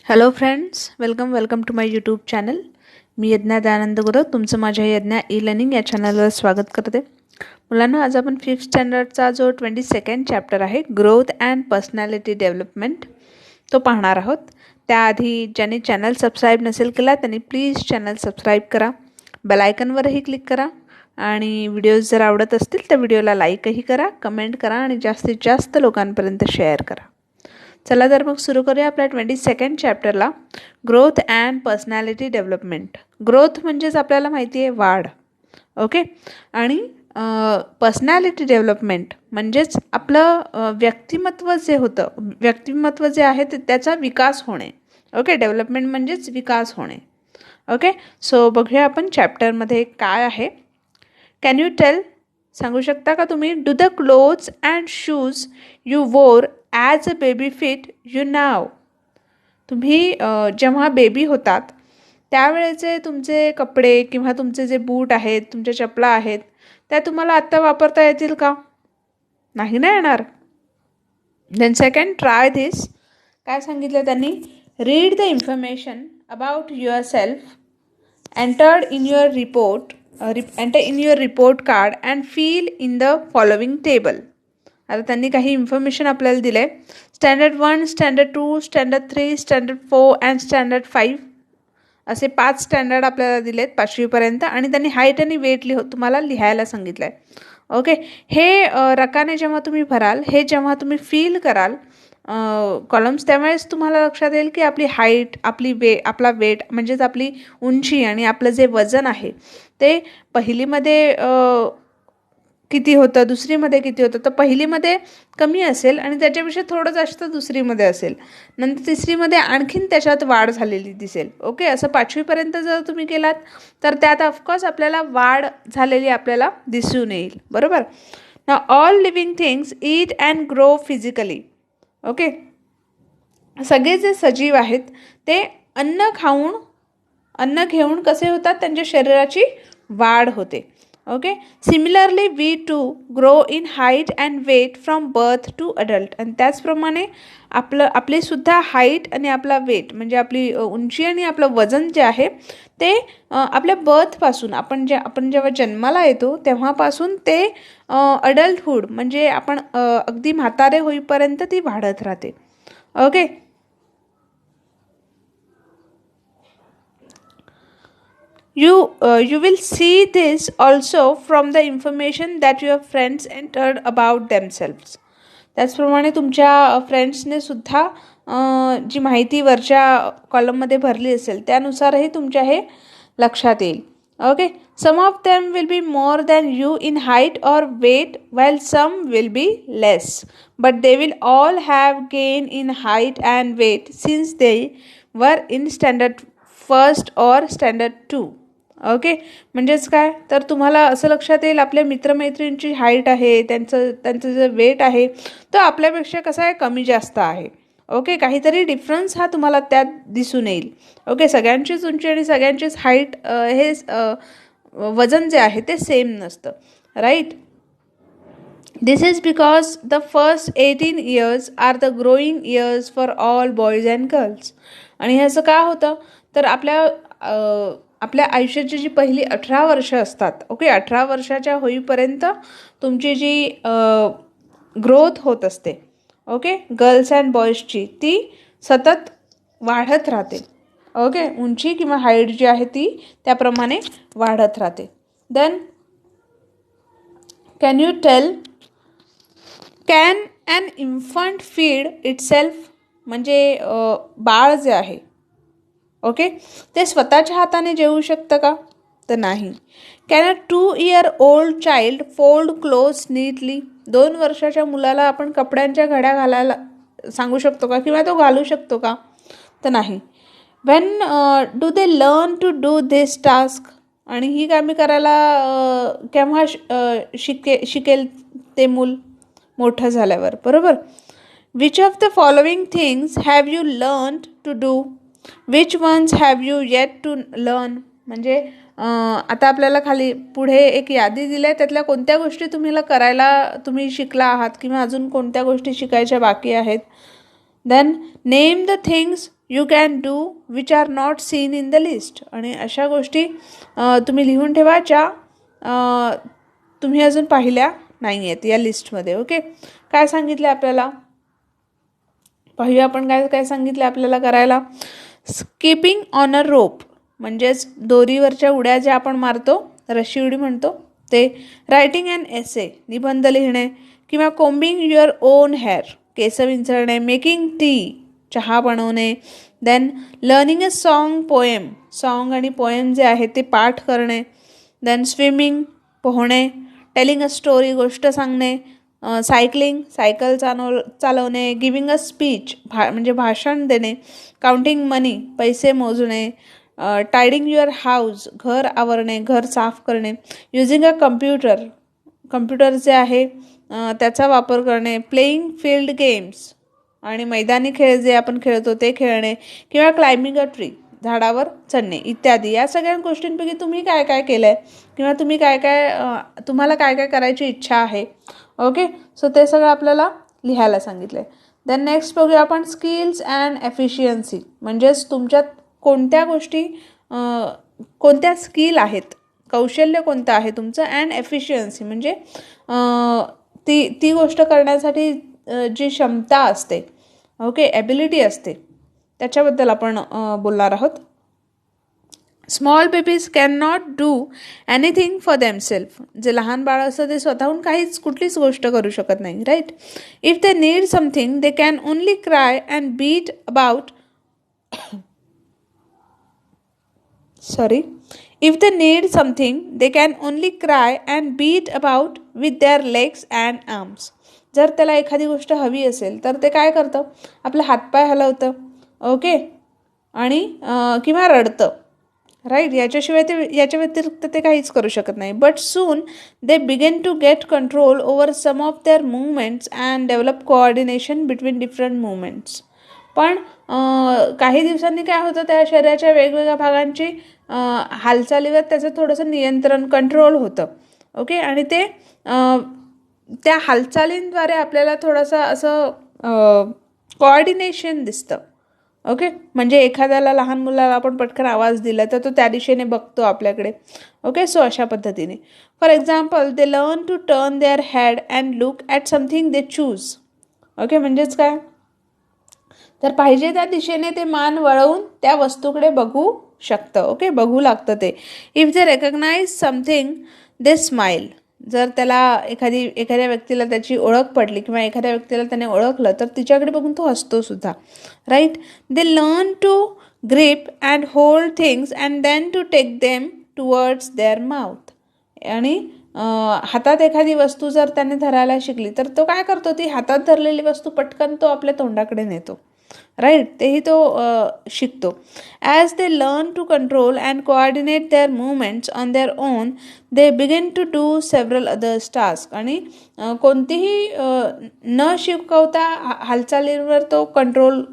Hello friends, welcome to my YouTube channel. मी यज्ञा दयानंद गुरव तुमचं माझ्या यज्ञा ई लर्निंग या चॅनलवर स्वागत करते. मुलांना आज आपण 5th स्टँडर्डचा जो 22nd चॅप्टर आहे ग्रोथ अँड पर्सनॅलिटी डेव्हलपमेंट तो पाहणार आहोत. त्याआधी ज्यांनी चॅनल सबस्क्राईब नसेल केला त्यांनी प्लीज चॅनल सबस्क्राईब करा, बेल आयकॉनवरही क्लिक करा आणि व्हिडिओज जर आवडत असतील तर व्हिडिओला लाईकही करा, कमेंट करा आणि जास्तीत जास्त लोकांपर्यंत शेअर करा. चला तर मग सुरू करूया आपल्या 22nd चॅप्टरला. Growth and personality development. Growth म्हणजेच आपल्याला माहिती आहे वाढ, ओके. आणि पर्सनॅलिटी डेव्हलपमेंट म्हणजेच आपलं व्यक्तिमत्व जे होतं, व्यक्तिमत्व जे आहे ते त्याचा विकास होणे, ओके. डेव्हलपमेंट म्हणजेच विकास होणे, ओके. सो बघूया आपण चॅप्टरमध्ये काय आहे. कॅन यू टेल, सांगू शकता का तुम्ही, do the clothes and shoes you wore as a baby fit you now. तुम्ही जेव्हा बेबी होतात त्यावेळेचे तुमचे कपडे किंवा तुमचे जे बूट आहेत, तुमच्या चपला आहेत, त्या तुम्हाला आत्ता वापरता येतील का? नाही ना येणार. Then second, try this. काय सांगितलं त्यांनी? Read the information about yourself entered in your report enter in your report card and fill in the following table. आता त्यांनी काही इन्फॉर्मेशन आपल्याला दिले. Standard 1, standard 2, standard 3, standard 4 and standard 5 असे 5 standard आपल्याला दिलेत 5वीपर्यंत. आणि त्यांनी हाईट आणि वेट तुम्हाला लिहायला सांगितलं आहे, ओके. हे रकाने जेव्हा तुम्ही भराल, हे जेव्हा तुम्ही फिल कराल कॉलम्स, त्यामुळेच तुम्हाला लक्षात येईल की आपली हाईट, आपला वेट म्हणजेच आपली उंची आणि आपलं जे वजन आहे ते पहिलीमध्ये किती होतं, दुसरीमध्ये किती होतं. तर पहिलीमध्ये कमी असेल आणि त्याच्यापेक्षा थोडं जास्त दुसरीमध्ये असेल, नंतर तिसरीमध्ये आणखीन त्याच्यात वाढ झालेली दिसेल, ओके. असं 5वीपर्यंत जर तुम्ही केलात तर त्यात ऑफकोर्स आपल्याला वाढ झालेली आपल्याला दिसून येईल, बरोबर ना. All living things eat and grow physically, okay. सगळे जे सजीव आहेत ते अन्न घेऊन कसे होतात, त्यांच्या शरीराची वाढ होते, okay. Similarly we too grow in height and weight from birth to adult. आणि त्याचप्रमाणे आपली सुद्धा हाईट आणि आपला वेट म्हणजे आपली उंची आणि आपलं वजन जे आहे ते आपल्या बर्थपासून आपण जेव्हा जन्माला येतो तेव्हापासून ते अडल्टहूड म्हणजे आपण अगदी म्हातारे होईपर्यंत ती वाढत राहते, okay. You will see this also from the information that your friends entered about themselves. त्याचप्रमाणे तुमच्या फ्रेंड्सने सुद्धा जी माहिती वरच्या कॉलममध्ये भरली असेल त्यानुसारही तुमच्या हे लक्षात येईल, okay. Some of them will be more than you in height or weight while some will be less, but they will all have gained in height and weight since they were in standard 1st or standard 2, okay. म्हणजेच काय, तर तुम्हाला असं लक्षात येईल आपल्या मित्रमैत्रिणींची height आहे, त्यांचं जे वेट आहे तो आपल्यापेक्षा कसा आहे, कमी जास्त आहे, ओके. काहीतरी डिफरन्स हा तुम्हाला त्यात दिसून येईल, ओके. सगळ्यांचीच उंची आणि सगळ्यांचीच हाईट हे वजन जे आहे ते सेम नसतं, right. This is because the first 18 years are the growing years for all boys and girls. आणि हे असं का होतं, तर आपल्या आयुष्याची जी पहिली 18 वर्ष असतात, ओके, 18 वर्षाच्या होईपर्यंत तुमची जी ग्रोथ होत असते, ओके, गर्ल्स अँड बॉईजची, ती सतत वाढत राहते, ओके. उंची किंवा हाईट जी आहे ती त्याप्रमाणे वाढत राहते. Then can you tell, can an infant feed itself. म्हणजे बाळ जे आहे, ओके, ते स्वतःच्या हाताने जेवू शकतं का? तर नाही. Can a 2-year-old child fold clothes neatly. 2 वर्षाच्या मुलाला आपण कपड्यांच्या घड्या घालायला सांगू शकतो का किंवा तो घालू शकतो का? तर नाही. When do they learn to do this task. आणि ही कामे करायला केव्हा शिकेल ते मूल? मोठं झाल्यावर, बरोबर. Which of the following things have you learned to do, which ones have you yet to learn. म्हणजे आता आपल्याला खाली पुढे एक यादी दिली आहे, त्यातल्या कोणत्या गोष्टी तुम्ही शिकला आहात किंवा अजून कोणत्या गोष्टी शिकायच्या बाकी आहेत then name the things you can do which are not seen in the list. आणि अशा गोष्टी तुम्ही लिहून ठेवा ज्या तुम्ही अजून पाहिल्या नाही आहेत या लिस्टमध्ये. ओके, काय सांगितलं आपल्याला पाहूया आपण. काय काय सांगितलं आपल्याला करायला. स्किपिंग ऑन अ रोप म्हणजेच दोरीवरच्या उड्या ज्या आपण मारतो, रशी उडी म्हणतो ते. रायटिंग अँड एसे निबंध लिहिणे किंवा कोम्बिंग युअर ओन हेअर केस विंचरणे. मेकिंग टी चहा बनवणे. Then learning a song poem song आणि पोएम जे आहे ते पाठ करणे. देन स्विमिंग पोहणे. टेलिंग अ स्टोरी गोष्ट सांगणे. सायकलिंग सायकल चालवणे. गिविंग अ स्पीच म्हणजे भाषण देणे. काउंटिंग मनी पैसे मोजणे. टायडिंग युअर हाऊस घर आवरणे घर साफ करणे. युजिंग अ कम्प्युटर जे आहे त्याचा वापर करणे. प्लेईंग फील्ड गेम्स आणि मैदानी खेळ जे आपण खेळतो ते खेळणे किंवा क्लाइम्बिंग अ ट्री झाडावर चढणे इत्यादी. या सगळ्या गोष्टींपैकी तुम्ही काय काय केलं आहे किंवा तुम्ही तुम्हाला काय काय करायची इच्छा आहे. ओके, सो ते सगळं आपल्याला लिहायला सांगितलं आहे. देन नेक्स्ट बघूया आपण स्किल्स अँड एफिशियन्सी म्हणजेच तुमच्यात कोणत्या गोष्टी कोणत्या स्किल आहेत, कौशल्य कोणतं आहे तुमचं. अँड एफिशियन्सी म्हणजे ती गोष्ट करण्यासाठी जी क्षमता असते, ओके, ॲबिलिटी असते त्याच्याबद्दल आपण बोलणार आहोत. Small babies can not do anything for themselves. जे लहान बाळ असतं ते स्वतःहून कुठलीच गोष्ट करू शकत नाही. Right. If they need something they can only cry and beat about If they need something, they can only cry and beat about with their legs and arms. जर त्याला एखादी गोष्ट हवी असेल तर ते काय करतं, आपले हातपाय हलवतं. ओके, आणि किंवा रडतं. राईट. याच्या व्यतिरिक्त ते काहीच करू शकत नाही. But soon they begin to get control over some of their movements and develop coordination between different movements. पण काही दिवसांनी काय होतं, त्या शरीराच्या वेगवेगळ्या भागांची हालचालीवर त्याचं थोडंसं नियंत्रण कंट्रोल होतं. ओके, आणि ते त्या हालचालींद्वारे आपल्याला थोडंसं असं कोऑर्डिनेशन दिसतं. ओके, म्हणजे एखाद्याला लहान मुलाला आपण पटकन आवाज दिला तर तो त्या दिशेने बघतो आपल्याकडे. ओके, सो अशा पद्धतीने. For example they learn to turn their head and look at something they choose. Okay, म्हणजेच काय, तर पाहिजे त्या दिशेने ते मान वळवून त्या वस्तूकडे बघू शकतं. ओके, बघू लागतं ते. If they recognize something they smile. जर त्याला एखाद्या व्यक्तीला त्याची ओळख पडली किंवा एखाद्या व्यक्तीला त्याने ओळखलं तर तिच्याकडे बघून तो हसतो सुद्धा. Right. They learn to grip and hold things and then to take them towards their mouth. आणि हातात एखादी वस्तू जर त्याने धरायला शिकली तर तो काय करतो, ती हातात धरलेली वस्तू पटकन तो आपल्या तोंडाकडे नेतो. राईट, तेही तो शिकतो. As they learn to control and coordinate their movements on their own they begin to do several others task. आणि कोणतीही न शिकवता हालचालींवर तो कंट्रोल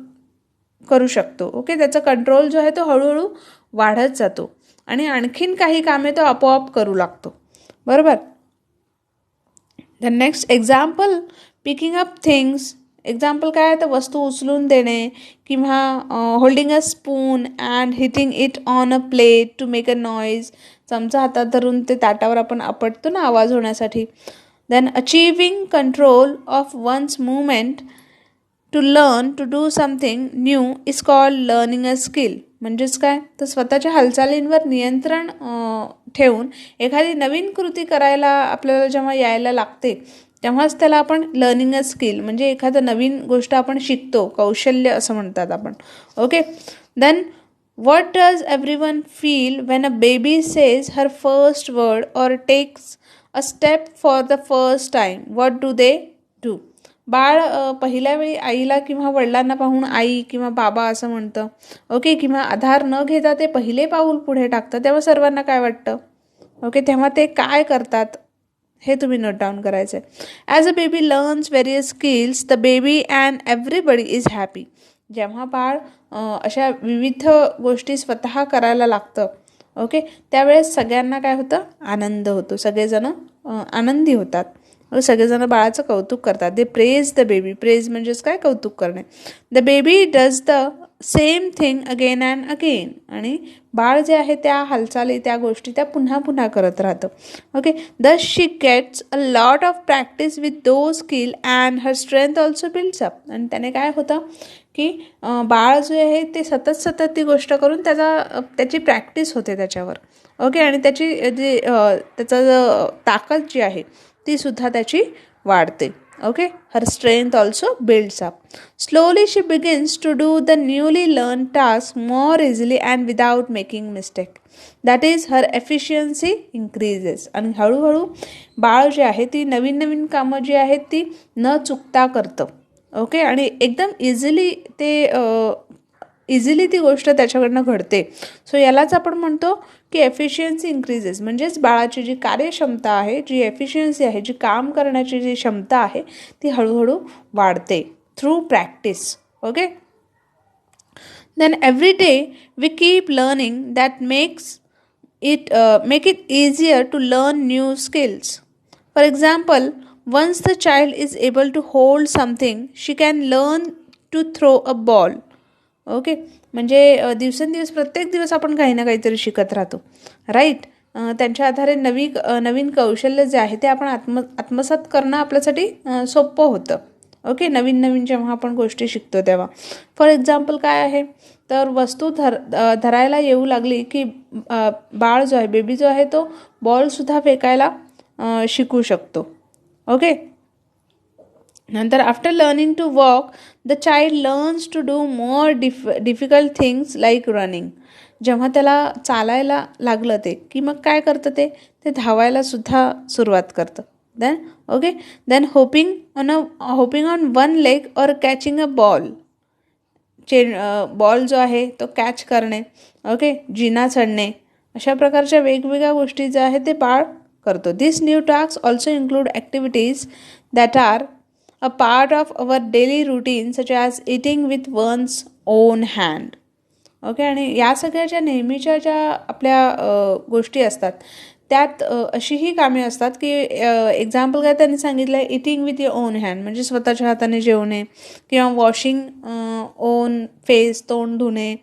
करू शकतो. ओके, त्याचा कंट्रोल जो आहे तो हळूहळू वाढत जातो आणि आणखीन काही कामे तो आपोआप करू लागतो. बरोबर. The next example picking up things. Example काय आहे, तर वस्तू उचलून देणे किंवा holding a spoon and hitting it on a plate to make a noise. चमचा हातात धरून ते ताटावर आपण आपटतो ना आवाज होण्यासाठी. Then achieving control of one's movement to learn to do something new is called learning a skill. म्हणजेच काय, तर स्वतःच्या हालचालींवर नियंत्रण ठेवून एखादी नवीन कृती करायला आपल्याला जेव्हा यायला लागते तेव्हाच त्याला आपण लर्निंग अ स्किल म्हणजे एखादं नवीन गोष्ट आपण शिकतो, कौशल्य असं म्हणतात आपण. Okay. Then what does everyone feel when a baby says her first word or takes a step for the first time. What do they do. बाळ पहिल्या वेळी आईला किंवा वडिलांना पाहून आई किंवा बाबा असं म्हणतं. ओके, किंवा आधार न घेता ते पहिले पाऊल पुढे टाकतं, तेव्हा सर्वांना काय वाटतं. ओके, तेव्हा ते काय करतात हे तुम्ही नोट डाऊन करायचं आहे. As a baby learns various skills the baby and everybody is happy. जेव्हा बाळ अशा विविध गोष्टी स्वतः करायला लागतं, ओके, त्यावेळेस सगळ्यांना काय होतं, आनंद होतो, सगळेजण आनंदी होतात. सगळेजण बाळाचं कौतुक करतात. दे प्रेज द बेबी. प्रेज म्हणजेच काय, कौतुक करणे. The baby does the same thing again and again. आणि बाळ जे आहे त्या हालचाली, त्या गोष्टी त्या पुन्हा पुन्हा करत राहतं. Okay. Thus she gets a lot of practice with those skill and her strength also builds up. आणि त्याने काय होतं की बाळ जे आहे ते सतत ती गोष्ट करून त्याची प्रॅक्टिस होते त्याच्यावर. ओके. आणि त्याची जी त्याचं ताकद जी आहे ती सुद्धा त्याची वाढते. Okay. Her strength also builds up. Slowly she begins to do the newly learn task more easily and without making mistake. That is her efficiency increases. आणि हळूहळू बाळ जे आहे ती नवीन कामं जी आहेत ती न चुकता करतं. ओके. आणि एकदम इझिली ती गोष्ट त्याच्याकडनं घडते. सो यालाच आपण म्हणतो की एफिशियन्सी इन्क्रीजेस. म्हणजेच बाळाची जी कार्यक्षमता आहे, जी एफिशियन्सी आहे, जी काम करण्याची जी क्षमता आहे ती हळूहळू वाढते through practice. Okay. Then every day we keep learning that make it easier to learn new skills. For example, once the child is able to hold something, she can learn to throw a ball. Okay. म्हणजे दिवसेंदिवस प्रत्येक दिवस आपण काही ना काहीतरी शिकत राहतो. राईट. त्यांच्या आधारे नवीन कौशल्य जे आहे ते आपण आत्मसात करणं आपल्यासाठी सोपं होतं. ओके. नवीन जेव्हा आपण गोष्टी शिकतो तेव्हा. फॉर एक्झाम्पल काय आहे तर वस्तू धरायला येऊ लागली की बाळ जो आहे, बेबी जो आहे तो बॉलसुद्धा फेकायला शिकू शकतो. ओके. नंतर after learning to walk the child learns to do more difficult things like running. जेव्हा त्याला चालायला लागलं ते की मग काय करतं ते धावायला सुद्धा सुरुवात करतं. Then hopping on one leg or catching a ball. Ball जो आहे तो कॅच करणे. ओके. जिना चढणे. अशा प्रकारच्या वेगवेगळ्या गोष्टी ज्या आहेत ते बाळ करतो. This new task also include activities that are a part of our daily routine such as eating with one's own hand. Okay. आणि या सगळ्या ज्या नेहमीच्या ज्या आपल्या गोष्टी असतात त्यात अशीही कामे असतात की एक्झाम्पल काय त्यांनी सांगितलं आहे, eating with your on hand म्हणजे स्वतःच्या हाताने जेवणे किंवा वॉशिंग ओन फेस, तोंड धुणे.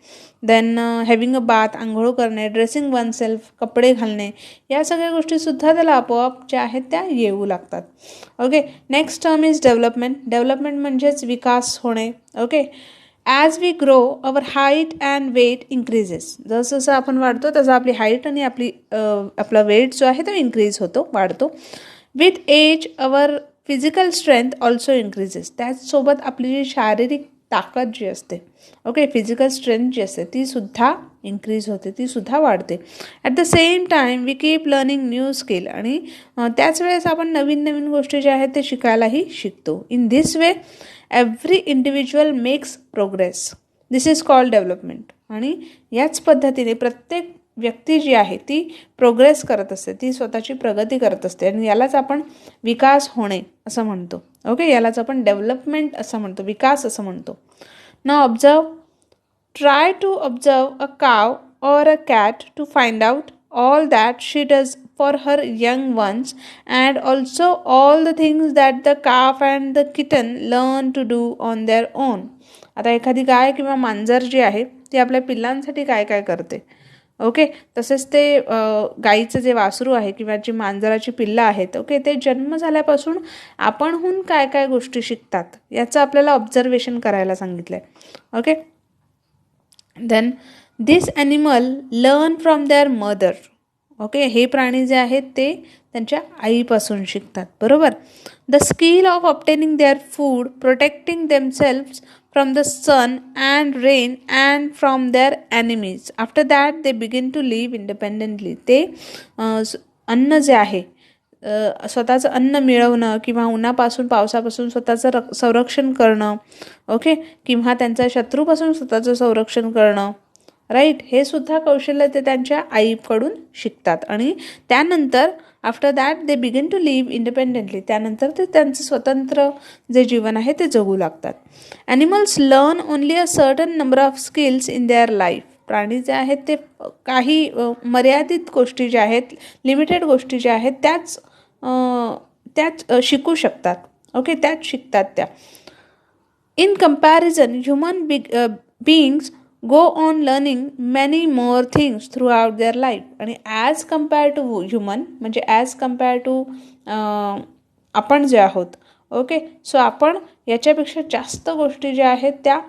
देन हॅव्हिंग अ बाथ, आंघोळ करणे. ड्रेसिंग वन सेल्फ, कपडे घालणे. या सगळ्या गोष्टीसुद्धा त्याला आपोआप ज्या आहेत त्या येऊ लागतात. Okay. Next term is development. Development म्हणजेच विकास होणे. Okay. As we grow our height and weight increases. जसं आपण वाढतो तसं आपली हाईट आणि आपला वेट जो आहे तो इन्क्रीज होतो, वाढतो. With as our physical strength also increases. त्याचसोबत आपली जी शारीरिक ताकद जी असते, ओके, फिजिकल स्ट्रेंथ जी असते ती सुद्धा इन्क्रीज होते, ती सुद्धा वाढते. At the same time we keep learning new skill. आणि त्याच वेळेस आपण नवीन गोष्टी ज्या आहेत ते शिकायलाही शिकतो. In this way every individual makes progress. This is called development. आणि याच पद्धतीने प्रत्येक व्यक्ती जी आहे ती प्रोग्रेस करत असते, ती स्वतःची प्रगती करत असते. आणि यालाच आपण विकास होणे असं म्हणतो. ओके. यालाच आपण डेव्हलपमेंट असं म्हणतो, विकास असं म्हणतो. Now observe. Try to observe a cow or a cat to find out all that she does for her young ones and also all the things that the calf and the kitten learn to do on their own. आता एखादी गाय किंवा मांजर जी आहे ती आपल्या पिल्लांसाठी काय काय करते. ओके. तसेच ते गाईचं जे वासरू आहे किंवा जी मांजराची पिल्लं आहेत, ओके, ते जन्म झाल्यापासून आपणहून काय काय गोष्टी शिकतात याचं आपल्याला ऑब्झर्वेशन करायला सांगितलं आहे. Okay. Then this animal learn from their mother. Okay. हे प्राणी जे आहेत ते त्यांच्या आईपासून शिकतात. बरोबर. The skill of obtaining their food, protecting themselves from the sun and rain and from their enemies. After that they begin to live independently. ते अन्न जे आहे, स्वतःचं अन्न मिळवणं किंवा उन्हापासून पावसापासून स्वतःचं संरक्षण करणं, ओके, किंवा त्यांच्या शत्रूपासून स्वतःचं संरक्षण करणं, राईट, हे सुद्धा कौशल्य ते त्यांच्या आईकडून शिकतात. आणि त्यानंतर after that they begin to live independently. त्यानंतर ते त्यांचं स्वतंत्र जे जीवन आहे ते जगू लागतात. Animals learn only a certain number of skills in their life. प्राणी जे आहेत ते काही मर्यादित गोष्टी ज्या आहेत, लिमिटेड गोष्टी ज्या आहेत त्यात शिकू शकतात. ओके, त्यात शिकतात त्या. In comparison human beings go on learning many more things through out their life. आणि ॲज कम्पेअर टू ह्युमन म्हणजे ॲज कम्पेअर टू आपण जे आहोत. ओके, सो आपण याच्यापेक्षा जास्त गोष्टी ज्या आहेत त्या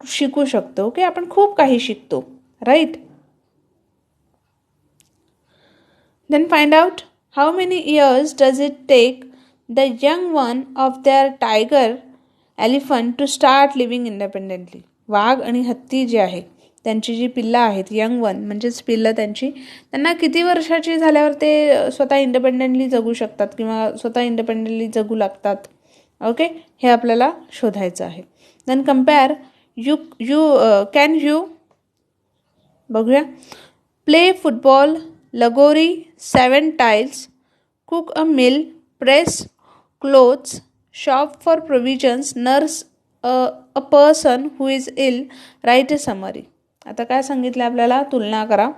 शिकू शकतो. ओके, आपण खूप काही शिकतो. Right. Then find out how many years does it take the young one of their tiger, elephant to start living independently. वाघ आणि हत्ती जे आहे त्यांची जी पिल्लं आहेत, यंग वन म्हणजेच पिल्लं त्यांची, त्यांना किती वर्षाची झाल्यावर ते स्वतः इंडिपेंडेंटली जगू शकतात किंवा स्वतः इंडिपेंडेंटली जगू लागतात. ओके, हे आपल्याला शोधायचं आहे. देन कम्पेअर कॅन यू बघूया. Play football, lagori, 7 tiles, cook a meal, press clothes, shop for provisions, nurse a person who is ill, write a summary. आता काय सांगितलं आपल्याला? तुलना करा,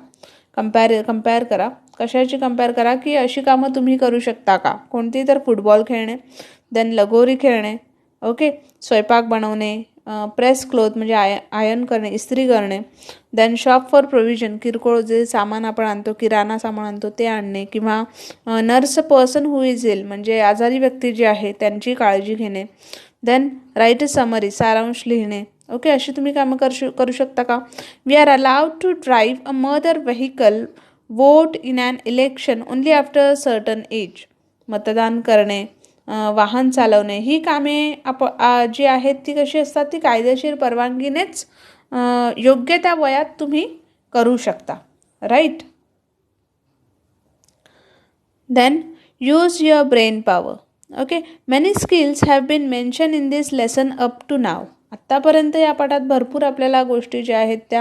कंपेअर करा. कशाची कंपेअर करा? की अशी कामं तुम्ही करू शकता का? कोणती? तर फुटबॉल खेळणे, देन लगोरी खेळणे, ओके, स्वयंपाक बनवणे, प्रेस क्लोथ म्हणजे आयर्न करणे, इस्त्री करणे, देन शॉप फॉर प्रोव्हिजन किरकोळ जे सामान आपण आणतो, किराणा सामान आणतो ते आणणे, किंवा nurse person who is ill म्हणजे आजारी व्यक्ती जी आहे त्यांची काळजी घेणे, देन राईट अ समरी सारांश लिहिणे. ओके, अशी तुम्ही कामं करू शकता का? We are allowed to drive a motor vehicle, vote in an election only after certain age. मतदान करणे, वाहन चालवणे, ही कामे जी आहेत ती कशी असतात? ती कायदेशीर परवानगीनेच योग्य त्या वयात तुम्ही करू शकता. Right. Then use your brain power. Okay, many skills have been mention in this lesson up to now. आत्तापर्यंत या पाठात भरपूर आपल्याला गोष्टी ज्या आहेत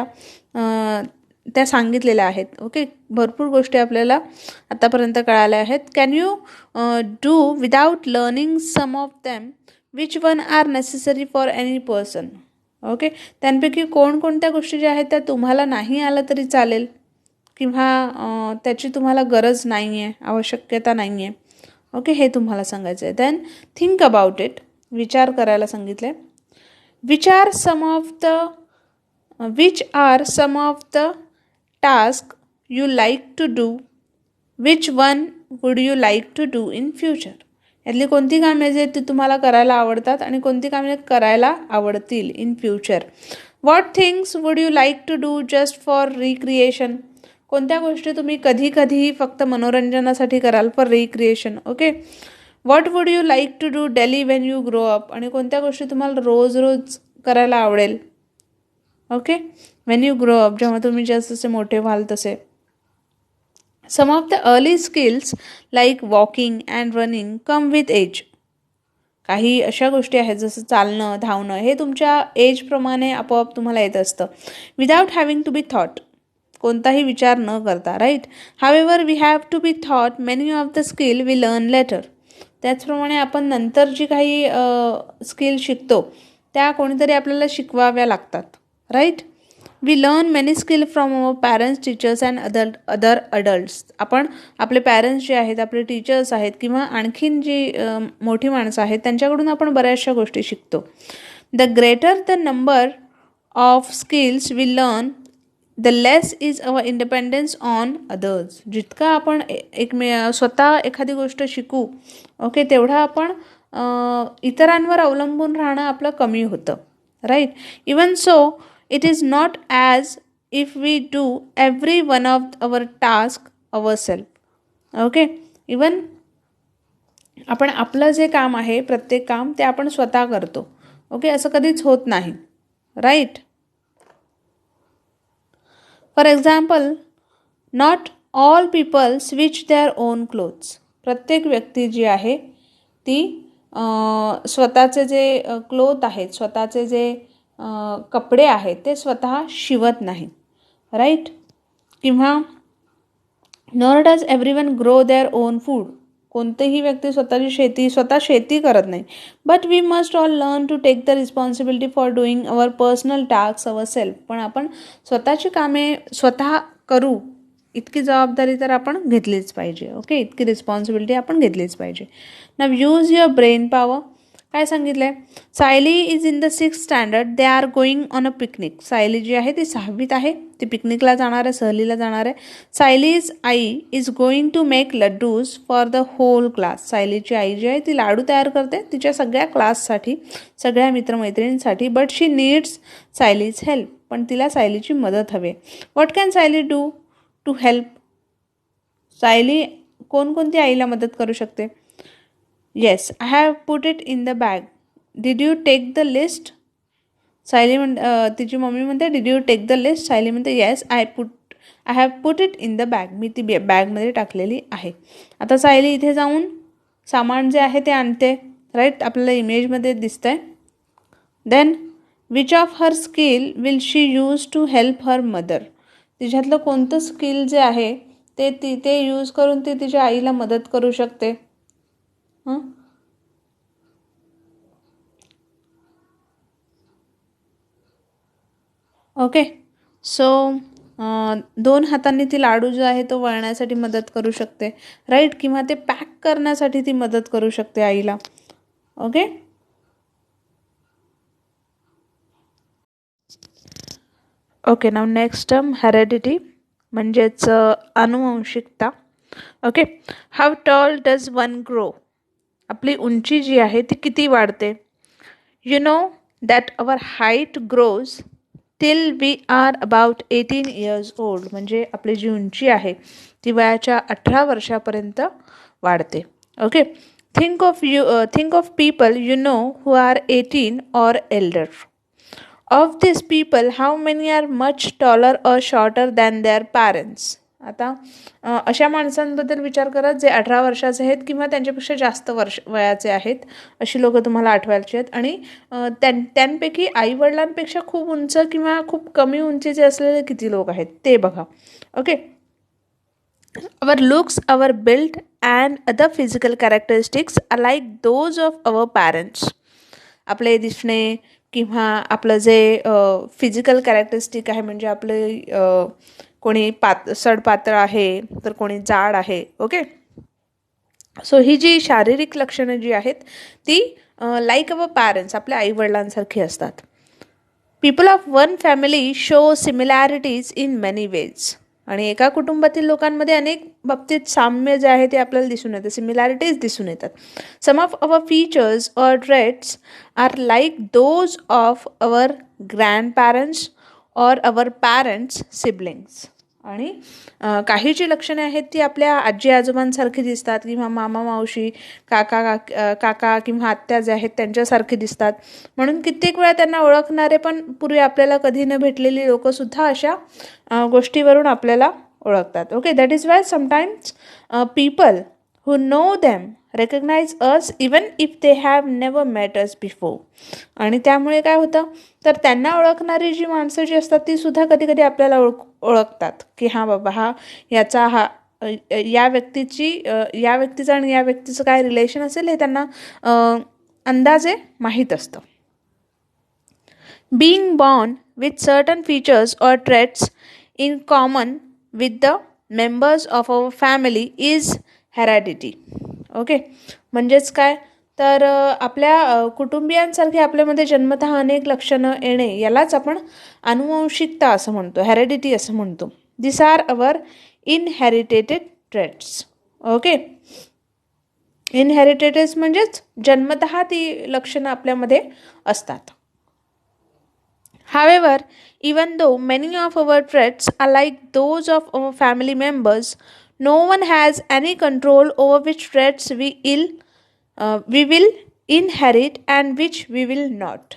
त्या सांगितलेल्या आहेत. ओके, भरपूर गोष्टी आपल्याला आतापर्यंत कळाल्या आहेत. Can you do without learning some of them, which one are necessary for any person. Okay, त्यांपैकी कोणकोणत्या गोष्टी ज्या आहेत त्या तुम्हाला नाही आलं तरी चालेल किंवा त्याची तुम्हाला गरज नाही आहे, आवश्यकता नाही आहे. ओके, हे तुम्हाला सांगायचं आहे. देन थिंक अबाउट इट, विचार करायला सांगितलं आहे. Which are some of the task you like to do, which one would you like to do in future. यातली कोणती कामे जे ती तुम्हाला करायला आवडतात आणि कोणती कामे करायला आवडतील in future. What things would you like to do just for recreation. कोणत्या गोष्टी तुम्ही कधी कधी फक्त मनोरंजनासाठी कराल, for recreation. Okay, what would you like to do daily when you grow up. आणि कोणत्या गोष्टी तुम्हाला रोज रोज करायला आवडेल. Okay, when you grow up, जेव्हा तुम्ही जसे मोठे व्हाल तसे. Some of the early skills like walking and running come with age. काही अशा गोष्टी आहेत जसं चालणं, धावणं, हे तुमच्या एजप्रमाणे आपोआप तुम्हाला येत असतं. Without having to be taught, कोणताही विचार न करता. Right. However we have to be taught many of the skill we learn later. त्याचप्रमाणे आपण नंतर जी काही स्किल शिकतो त्या कोणीतरी आपल्याला शिकवाव्या लागतात. Right. We learn many skill from our parents, teachers and other adults. आपण आपले पॅरेंट्स जे आहेत, आपले टीचर्स आहेत किंवा आणखीन जी मोठी माणसं आहेत त्यांच्याकडून आपण बऱ्याचशा गोष्टी शिकतो. The greater the number of skills we learn, the less is our independence on others. जितका आपण स्वतः एखादी गोष्ट शिकू, ओके, तेवढा आपण इतरांवर अवलंबून राहणं आपलं कमी होतं. Right. Even so it is not as if we do every one of our task our self. Okay, even आपण आपलं जे काम आहे, प्रत्येक काम ते आपण स्वतः करतो. ओके, असं कधीच होत नाही. Right. For example, not all people स्विच देअर ओन क्लोथ्स. प्रत्येक व्यक्ती जी आहे ती स्वतःचे जे क्लोथ आहेत, स्वतःचे जे कपडे आहेत ते स्वतः शिवत नाही. राईट. किंवा nor does everyone grow their own food. कोणतीही व्यक्ती स्वतः शेती करत नाही. But we must all learn to take the responsibility for doing our personal task our self. पण आपण स्वतःची कामे स्वतः करू इतकी जबाबदारी तर आपण घेतलीच पाहिजे. ओके, इतकी रिस्पॉन्सिबिलिटी आपण घेतलीच पाहिजे. Now use your brain power. काय सांगितलं आहे? Sayali is in the 6th standard. They are going on a picnic. Sayali ji आहे ती 6वीत आहे, ती पिकनिकला जाणार आहे, सहलीला जाणार आहे. Sayali's aai is going to make laddoos for the whole class. सायलीची आई जी आहे ती लाडू तयार करते तिच्या सगळ्या क्लाससाठी, सगळ्या मित्रमैत्रिणींसाठी. But she needs Sayali's help. पण तिला सायलीची मदत हवी. What can Sayali do to help? Sayali कोणकोणती आईला मदत करू शकते? Yes, I have put it in the bag. Did you take the list? Sayali तिची मम्मी म्हणते did you take the list? Sayali म्हणते yes, I have put it in the bag. मी ती बॅगमध्ये टाकलेली आहे. आता सायली इथे जाऊन सामान जे आहे ते आणते, राईट, आपल्याला इमेजमध्ये दिसतंय. Then which of her skill will she use to help her mother? तिच्यातलं कोणतं स्किल जे आहे ते यूज करून ती तिच्या आईला मदत करू शकते. ओके, सो 2 हातांनी ती लाडू जो आहे तो वळण्यासाठी मदत करू शकते, राईट, किंवा ते पॅक करण्यासाठी ती मदत करू शकते आईला. Okay, okay. Now next term heredity, म्हणजेच अनुवंशिकता. Okay, how tall does one grow? आपली उंची जी आहे ती किती वाढते? You know that our height grows till we are about 18 years old. म्हणजे आपली जी उंची आहे ती वयाच्या 18 वर्षापर्यंत वाढते. Okay, think of people you know who are 18 or elder. Of these people, how many are much taller or shorter than their parents? आता अशा माणसांबद्दल विचार करा जे 18 वर्षाचे आहेत किंवा त्यांच्यापेक्षा जास्त वयाचे आहेत. अशी लोकं तुम्हाला आठवायची आहेत. आणि त्यांपैकी आईवडिलांपेक्षा खूप उंच किंवा खूप कमी उंचीचे असलेले किती लोक आहेत ते बघा. Okay, our looks, our build and other physical characteristics are like those of our parents. आपले दिसणे किंवा आपलं जे फिजिकल कॅरेक्टरिस्टिक आहे, म्हणजे आपले कोणी सडपातळ आहे तर कोणी जाड आहे. ओके, सो ही जी शारीरिक लक्षणं जी आहेत ती लाईक अवर पॅरेंट्स, आपल्या आईवडिलांसारखी असतात. People of one family show similarities in many ways. आणि एका कुटुंबातील लोकांमध्ये अनेक बाबतीत साम्य जे आहे ते आपल्याला दिसून येतं, सिमिलॅरिटीज दिसून येतात. Some of our features or traits are like those of our grand parents or our parents siblings. आणि काही जी लक्षणे आहेत ती आपल्या आजी आजोबांसारखी दिसतात किंवा मामा मावशी काका किंवा आत्या जे आहेत त्यांच्यासारखी दिसतात. म्हणून कित्येक वेळा त्यांना ओळखणारे पण पूर्वी आपल्याला कधी न भेटलेली लोकंसुद्धा अशा गोष्टीवरून आपल्याला ओळखतात. Okay, that is why sometimes people who know them recognize us even if they have never met us before. आणि त्यामुळे काय होतं तर त्यांना ओळखणारी जी माणसं जी असतात ती सुद्धा कधी कधी आपल्याला ओळखतात की हां बाबा या व्यक्तीचं आणि या व्यक्तीचं काय रिलेशन असेल हे त्यांना अंदाजे माहीत असतं. Being born with certain features or traits in common with the members of our family is heredity. Okay, म्हणजेच काय तर आपल्या कुटुंबियांसारखे आपल्यामध्ये जन्मतः अनेक लक्षणं येणे यालाच आपण अनुवंशिकता असं म्हणतो, हेरिडिटी असं म्हणतो. This are our inherited traits. Okay, inherited म्हणजेच जन्मतः ती लक्षणं आपल्यामध्ये असतात. However, even though many of our traits are like those of our family members, no one has any control over which traits we will inherit and which we will not.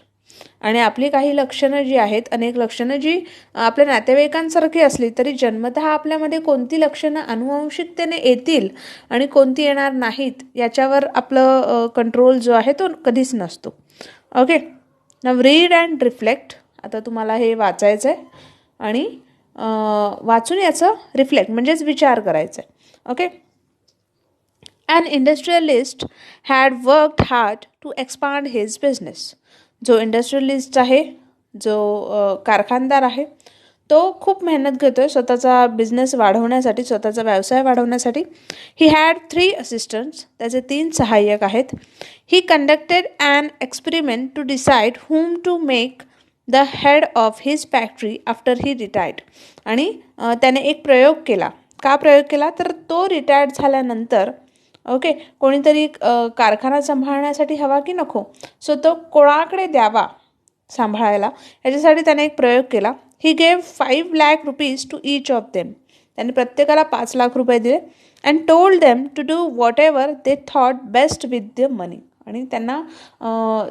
आणि आपली काही लक्षणं जी आहेत, अनेक लक्षणं जी आपल्या नातेवाईकांसारखी असली तरी जन्मतः आपल्यामध्ये कोणती लक्षणं अनुवंशिकतेने येतील आणि कोणती येणार नाहीत याच्यावर आपलं कंट्रोल जो आहे तो कधीच नसतो. Okay, now read and reflect. आता तुम्हाला हे वाचायचं आहे आणि वाचून याचं रिफ्लेक्ट म्हणजेच विचार करायचा आहे. Okay, an industrialist had worked hard to expand his business. जो इंडस्ट्रियलिस्ट आहे, जो कारखानदार आहे, तो खूप मेहनत घेतोय स्वतःचा बिझनेस वाढवण्यासाठी, स्वतःचा व्यवसाय वाढवण्यासाठी. ही हॅड 3 असिस्टंट्स, त्याचे 3 सहाय्यक आहेत. He conducted an experiment to decide whom to make the head of his factory after he retired. आणि त्याने एक प्रयोग केला. का प्रयोग केला, तर तो रिटायर्ड झाल्यानंतर ओके कोणीतरी कारखाना सांभाळण्यासाठी हवा की नको, सो तो कोणाकडे द्यावा सांभाळायला, याच्यासाठी त्याने एक प्रयोग केला. He gave 5 lakh rupees to each of them. त्यांनी प्रत्येकाला 5 लाख रुपये दिले. And told them to do whatever they thought best with the money. आणि त्यांना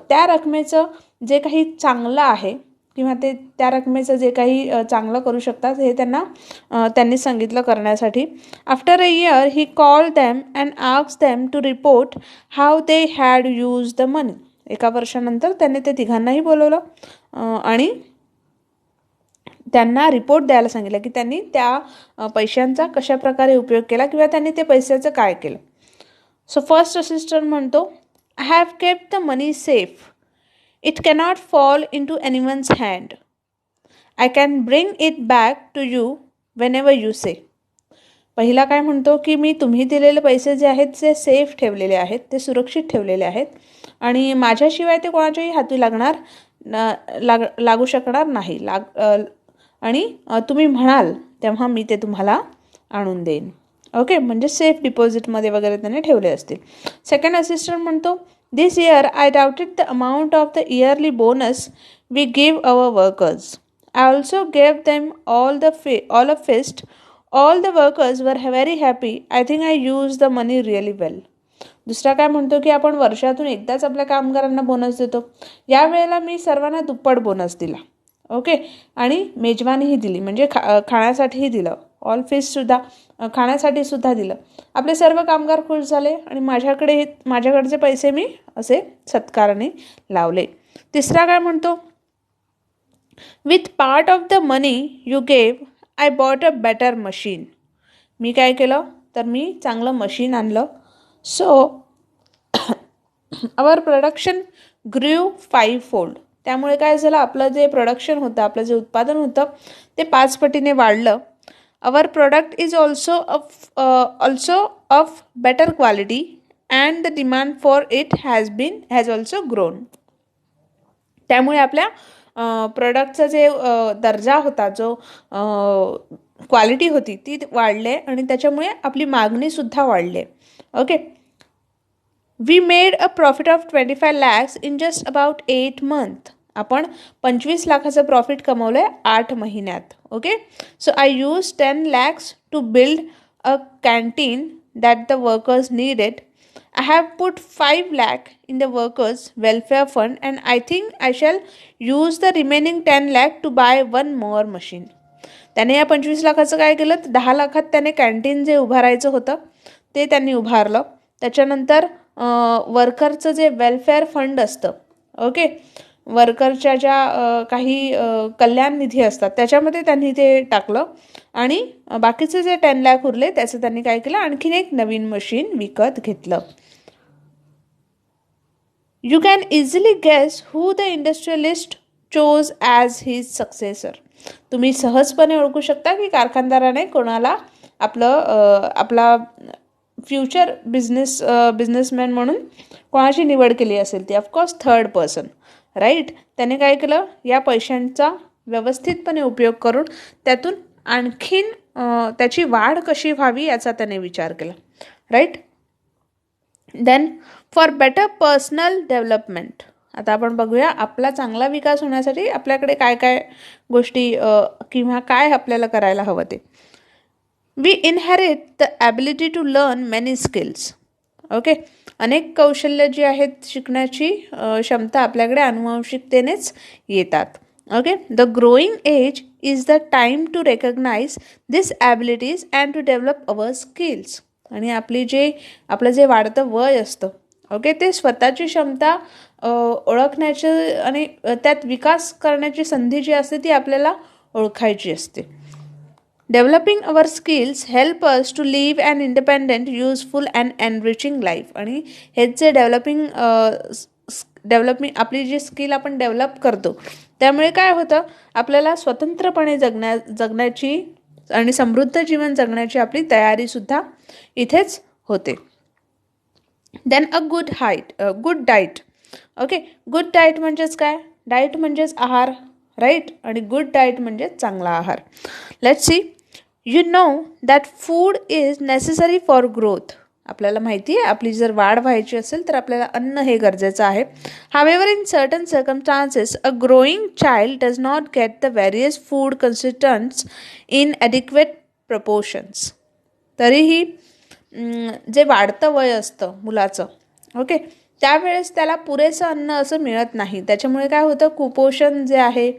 त्या रकमेचं जे काही चांगलं आहे किंवा ते त्या रकमेचं जे काही चांगलं करू शकतात हे त्यांनी सांगितलं करण्यासाठी. After a year he called them and asked them to report how they had use the money. एका वर्षानंतर त्यांनी ते तिघांनाही बोलवलं आणि त्यांना रिपोर्ट द्यायला सांगितलं की त्यांनी त्या पैशांचा कशा प्रकारे उपयोग केला किंवा त्यांनी ते पैशाचं काय केलं. सो फर्स्ट असिस्टंट म्हणतो, I have kept the money safe. It cannot fall into anyone's hand. I can bring it back to you whenever you say. पहिला काय म्हणतो की मी तुम्ही दिलेले पैसे जे आहेत ते सेफ ठेवलेले आहेत, ते सुरक्षित ठेवलेले आहेत आणि माझ्याशिवाय ते कोणाच्याही हाती लागू शकणार नाही. आणि तुम्ही म्हणाल तेव्हा मी ते तुम्हाला आणून देईन. ओके, म्हणजे सेफ डिपॉझिटमध्ये वगैरे त्याने ठेवले असतील. सेकंड असिस्टंट म्हणतो, दिस इयर आय डाउटेड the amount of the yearly bonus we give our workers. I also gave them all a feast. All the workers were very happy. I think I used the money really well. दुसरा काय म्हणतो की आपण वर्षातून एकदाच आपल्या कामगारांना bonus देतो. यावेळेला मी सर्वांना दुप्पट बोनस दिला. ओके, आणि मेजवानीही दिली, म्हणजे खाण्यासाठीही दिलं. ऑल फिशसुद्धा खाण्यासाठी सुद्धा दिलं. आपले सर्व कामगार खुश झाले आणि माझ्याकडचे पैसे मी असे सत्काराने लावले. तिसरा काय म्हणतो, with part of the money you gave I bought a better machine. मी काय केलं तर मी चांगलं मशीन आणलं. So our production grew 5-fold. त्यामुळे काय झालं, आपलं जे प्रोडक्शन होतं, आपलं जे उत्पादन होतं ते 5 पटीने वाढलं. Our product is also of better quality and the demand for it has also grown. त्यामुळे आपल्या प्रोडक्टचा जे दर्जा होता, जो क्वालिटी होती ती वाढले आणि त्याच्यामुळे आपली मागणीसुद्धा वाढली. Okay, we made a profit of 25 lakhs in just about 8 months. आपण 25 लाखाचं प्रॉफिट कमवलं आहे 8 महिन्यात. Okay, so I use 10 lakhs to build a canteen that the workers needed. I have put 5 lakh in the workers' welfare fund and I think I shall use the remaining 10 lakh to buy one more machine. त्याने या 25 लाखाचं काय केलं, 10 लाखात त्याने canteen जे उभारायचं होतं ते त्यांनी उभारलं. त्याच्यानंतर वर्करचं जे वेलफेअर फंड असतं, ओके, वर्करच्या ज्या काही कल्याण निधी असतात त्याच्यामध्ये त्यांनी ते टाकलं आणि बाकीचे जे 10 लाख उरले त्याचं त्यांनी काय केलं, आणखीन एक नवीन मशीन विकत घेतलं. You can easily guess who the industrialist chose as his successor. तुम्ही सहजपणे ओळखू शकता की कारखानदाराने कोणाला आपला फ्युचर बिझनेसमॅन म्हणून कोणाची निवड केली असेल ती. Of course third person, right. त्याने काय केलं, या पैशांचा व्यवस्थितपणे उपयोग करून त्यातून आणखीन त्याची वाढ कशी व्हावी याचा त्याने विचार केला, right. Then for better personal development. आता आपण बघूया आपला चांगला विकास होण्यासाठी आपल्याकडे काय काय गोष्टी किंवा काय आपल्याला करायला हवं ते. We inherit the ability to learn many skills. Okay, अनेक कौशल्य जी आहेत शिकण्याची क्षमता आपल्याकडे अनुवंशिकतेनेच येतात. Okay, the growing age is the time to recognise this abilities and to develop our skills. आणि आपलं जे वाढतं वय असतं, ओके, ते स्वतःची क्षमता ओळखण्याची आणि त्यात विकास करण्याची संधी जी असते ती आपल्याला ओळखायची असते. Developing our skills help us to live an independent, useful and enriching life. आणि हेच जे डेव्हलपिंग आपली जी स्किल आपण डेव्हलप करतो त्यामुळे काय होतं, आपल्याला स्वतंत्रपणे जगण्याची आणि समृद्ध जीवन जगण्याची आपली तयारीसुद्धा इथेच होते. Then a good diet. Okay, good diet म्हणजेच काय? डाईट म्हणजेच आहार, राईट, आणि गुड डाईट म्हणजे चांगला आहार. Let's see. You know that food is necessary for growth. आपल्याला माहिती आहे आपली जर वाढ व्हायची असेल तर आपल्याला अन्न हे गरजेचं आहे. However in certain circumstances a growing child does not get the various food constituents in adequate proportions. तरीही जे वाढतं वय असतं मुलाचं, ओके, त्यावेळेस त्याला पुरेसं अन्न असं मिळत नाही. त्याच्यामुळे काय होतं, कुपोषण जे आहे,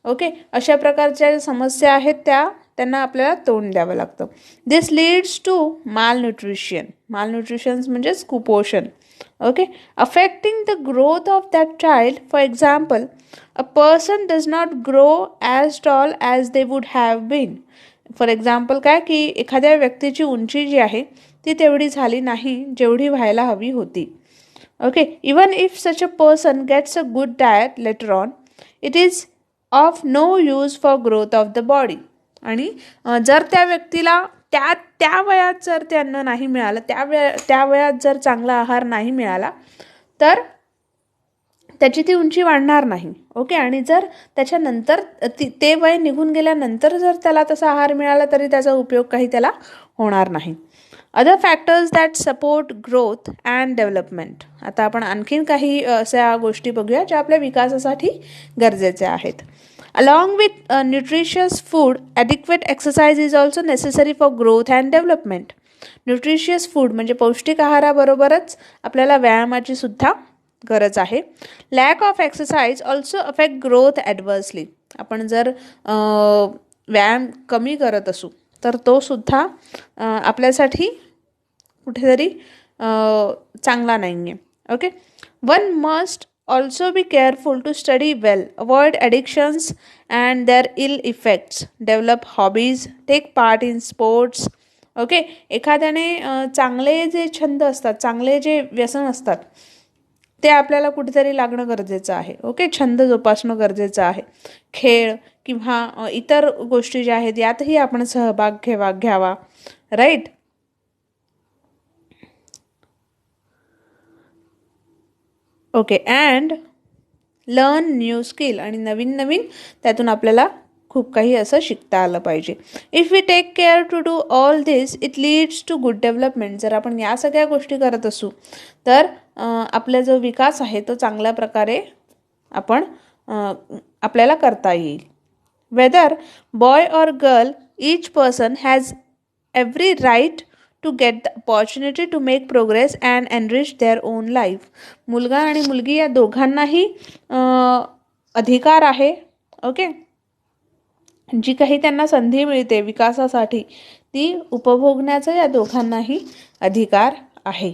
ओके, अशा प्रकारच्या समस्या आहेत त्यांना आपल्याला तोंड द्यावं लागतं. दिस लीड्स टू मालन्यूट्रिशन म्हणजेच कुपोषण. Okay, affecting the growth of that child. For example, a person does not grow as tall as they would have been. For example काय, की एखाद्या व्यक्तीची उंची जी आहे ती तेवढी झाली नाही जेवढी व्हायला हवी होती. Okay, even if such a person gets a good diet later on, it is of no use for growth of the body. आणि जर त्या व्यक्तीला त्या वयात जर ते अन्न नाही मिळालं, त्या वयात जर चांगला आहार नाही मिळाला तर त्याची ती उंची वाढणार नाही. ओके, आणि जर त्याच्यानंतर ते वय निघून गेल्यानंतर जर त्याला तसा आहार मिळाला तरी त्याचा उपयोग काही त्याला होणार नाही. Other factors that support growth and development. आता आपण आणखीन काही अशा गोष्टी बघूया ज्या आपल्या विकासासाठी गरजेच्या आहेत. Along with nutritious food, adequate exercise is also necessary for growth and development. Nutritious food म्हणजे पौष्टिक आहाराबरोबरच आपल्याला व्यायामाची सुद्धा गरज आहे. Lack of exercise also affect growth adversely. आपण जर व्यायाम कमी करत असू तर तो सुद्धा आपल्यासाठी कुठेतरी चांगला नाही आहे. Okay, one must also be careful to study well, avoid addictions and their ill effects, develop hobbies, take part in sports. Okay, एखाद्याने चांगले जे छंद असतात, चांगले जे व्यसन असतात ते आपल्याला कुठेतरी लागणं गरजेचं आहे. ओके, छंद जोपासणं गरजेचं आहे. खेळ किंवा इतर गोष्टी ज्या आहेत यातही आपण सहभाग घ्यावा, right. Okay, and learn new skill. आणि नवीन त्यातून आपल्याला खूप काही असं शिकता आलं पाहिजे. If we take care to do all this it leads to good development. जर आपण या सगळ्या गोष्टी करत असू तर आपला जो विकास आहे तो चांगल्या प्रकारे आपल्याला करता येईल. Whether boy or girl, each person has every right to get the opportunity to make progress and enrich their own life. मुलगा आणि मुलगी या दोघांनाही अधिकार आहे. ओके, जी काही त्यांना संधी मिळते विकासासाठी ती उपभोगण्याचा या दोघांनाही अधिकार आहे.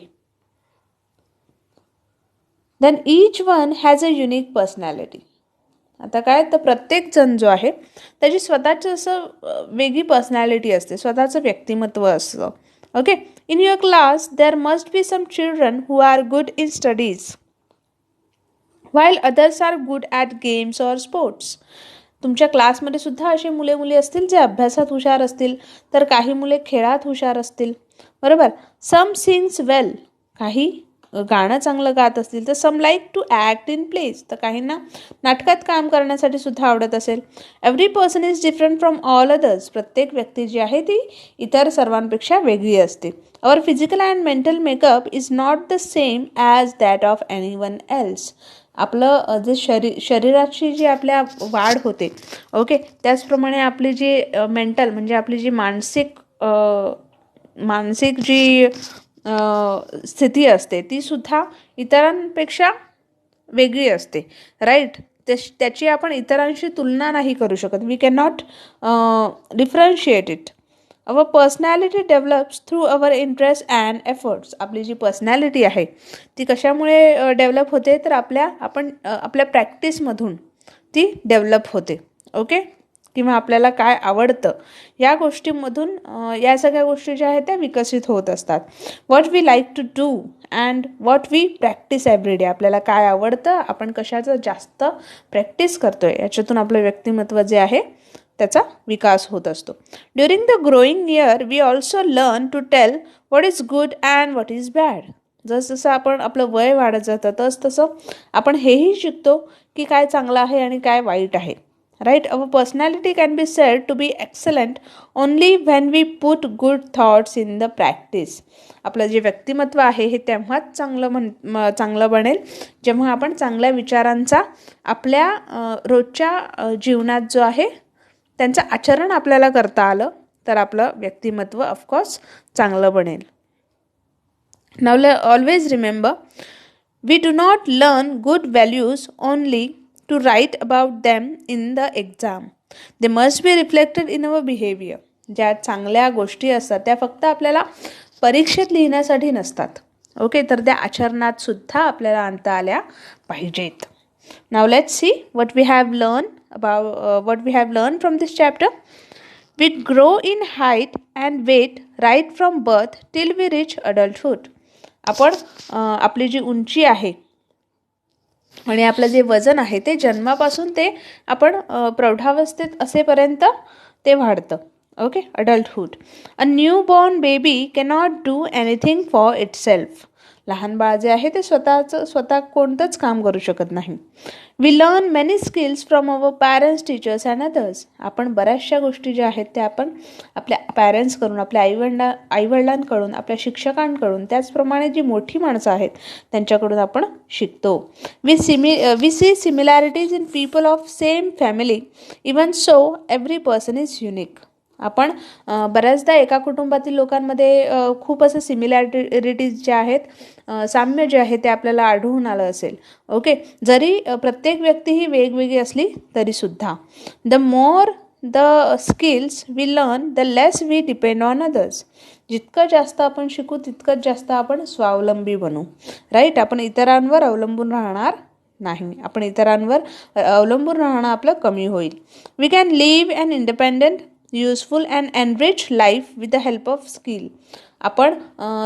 Then each one has a unique personality. आता काय, तर प्रत्येक जण जो आहे त्याची स्वतःची असं वेगळी पर्सनॅलिटी असते, स्वतःचं व्यक्तिमत्व असतं. Okay, in your class there must be some children who are good in studies while others are good at games or sports. तुमच्या क्लासमध्ये सुद्धा असे मुले असतील जे अभ्यासात हुशार असतील, तर काही मुले खेळात हुशार असतील, बरोबर. सम सिंग्स वेल, काही गाणं चांगलं गात असतील, तर some like to act in plays, तर काहींना नाटकात काम करण्यासाठी सुद्धा आवडत असेल. Every person is different from all others. प्रत्येक व्यक्ती जी आहे ती इतर सर्वांपेक्षा वेगळी असते. Our physical and mental makeup is not the same as that of anyone else. आपलं जे शरीराची जी आपल्या वाढ होते, ओके, त्याचप्रमाणे आपली जी मेंटल म्हणजे आपली जी मानसिक जी स्थिती असते ती सुद्धा इतरांपेक्षा वेगळी असते, राईट. त्याची आपण इतरांशी तुलना नाही करू शकत. We can not differentiate it. Our personality develops through our interest and efforts. आपली जी पर्सनॅलिटी आहे ती कशामुळे डेव्हलप होते, तर आपल्या प्रॅक्टिसमधून ती डेव्हलप होते. ओके, किंवा आपल्याला काय आवडतं या गोष्टींमधून या सगळ्या गोष्टी ज्या आहेत त्या विकसित होत असतात. What we like to do and what we practise every day. आपल्याला काय आवडतं, आपण कशाचं जास्त प्रॅक्टिस करतो आहे, याच्यातून आपलं व्यक्तिमत्व जे आहे त्याचा विकास होत असतो. During the growing year we also learn to tell what is good and what is bad. जसं आपण आपलं वय वाढत जातं तसं आपण हेही शिकतो की काय चांगलं आहे आणि काय वाईट आहे. Right. Our personality can be said to be excellent only when we put good thoughts in the practice. आपलं जे व्यक्तिमत्व आहे हे तेव्हाच चांगलं बनेल जेव्हा आपण चांगल्या विचारांचा आपल्या रोजच्या जीवनात जो आहे त्यांचं आचरण आपल्याला करता आलं तर आपलं व्यक्तिमत्व ऑफकोर्स चांगलं बनेल. Now always remember, we do not learn good values only to write about them in the exam. They must be reflected in our behavior. ज्या चांगल्या गोष्टी असतात त्या फक्त आपल्याला परीक्षेत लिहिण्यासाठी नसतात. ओके, तर त्या आचरणात सुद्धा आपल्याला आणता आल्या पाहिजेत. Now let's see what we have learned from this chapter. We grow in height and weight right from birth till we reach adulthood. आपण आपली जी उंची आहे आणि आपलं जे वजन आहे ते जन्मापासून ते आपण प्रौढावस्थेत असेपर्यंत ते वाढतं. Okay, अडल्टहूड. A new born baby cannot do anything for itself. लहान बाळ जे आहे ते स्वतः कोणतंच काम करू शकत नाही. We learn many skills from our parents, teachers and others. आपण बऱ्याचशा गोष्टी ज्या आहेत त्या आपण आपल्या पॅरेंट्सकडून, आपल्या आईवडिलांकडून, आपल्या शिक्षकांकडून, त्याचप्रमाणे जी मोठी माणसं आहेत त्यांच्याकडून आपण शिकतो. We see similarities in people of same family. Even so every person is unique. आपण बऱ्याचदा एका कुटुंबातील लोकांमध्ये खूप असं सिमिलॅरिटीज ज्या आहेत, साम्य जे आहे ते आपल्याला आढळून आलं असेल. ओके, जरी प्रत्येक व्यक्ती ही वेगवेगळी असली तरीसुद्धा. The more the skills we learn the less we depend on others. जितकं जास्त आपण शिकू तितकंच जास्त आपण स्वावलंबी बनू. राईट. आपण इतरांवर अवलंबून राहणार नाही. आपण इतरांवर अवलंबून राहणं आपलं कमी होईल. We can live an independent, useful and enrich life with the help of skill. आपण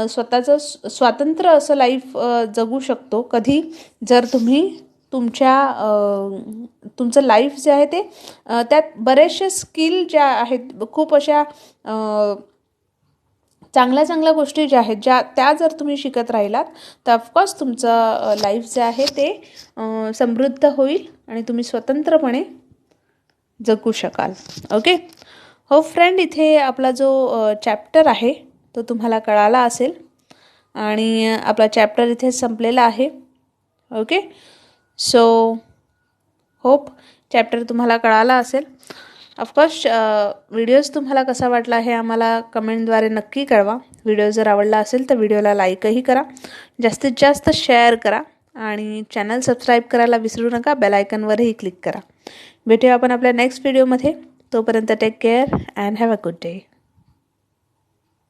स्वतःचं स्वातंत्र्य असं लाईफ जगू शकतो कधी, जर तुम्ही तुमचं लाईफ जे आहे ते त्यात बरेचसे स्किल ज्या आहेत, खूप अशा चांगल्या गोष्टी ज्या आहेत त्या जर तुम्ही शिकत राहिलात तर ऑफकोर्स तुमचं लाईफ जे आहे ते समृद्ध होईल आणि तुम्ही स्वतंत्रपणे जगू शकाल. ओके. हो फ्रेंड, इथे आपला जो चॅप्टर आहे तो तुम्हाला कळाला असेल आणि आपला चॅप्टर इथे संपलेला आहे. ओके, सो होप चॅप्टर तुम्हाला कळाला असेल. ऑफकोर्स व्हिडिओज तुम्हाला कसा वाटला हे आम्हाला कमेंटद्वारे नक्की कळवा. व्हिडिओ जर आवडला असेल तर व्हिडिओला लाईकही करा, जास्तीत जास्त शेअर करा आणि चॅनल सबस्क्राईब करायला विसरू नका. बेल आयकॉनवरही क्लिक करा. भेटूया आपण आपल्या नेक्स्ट व्हिडिओमध्ये. तोपर्यंत take care and have a good day.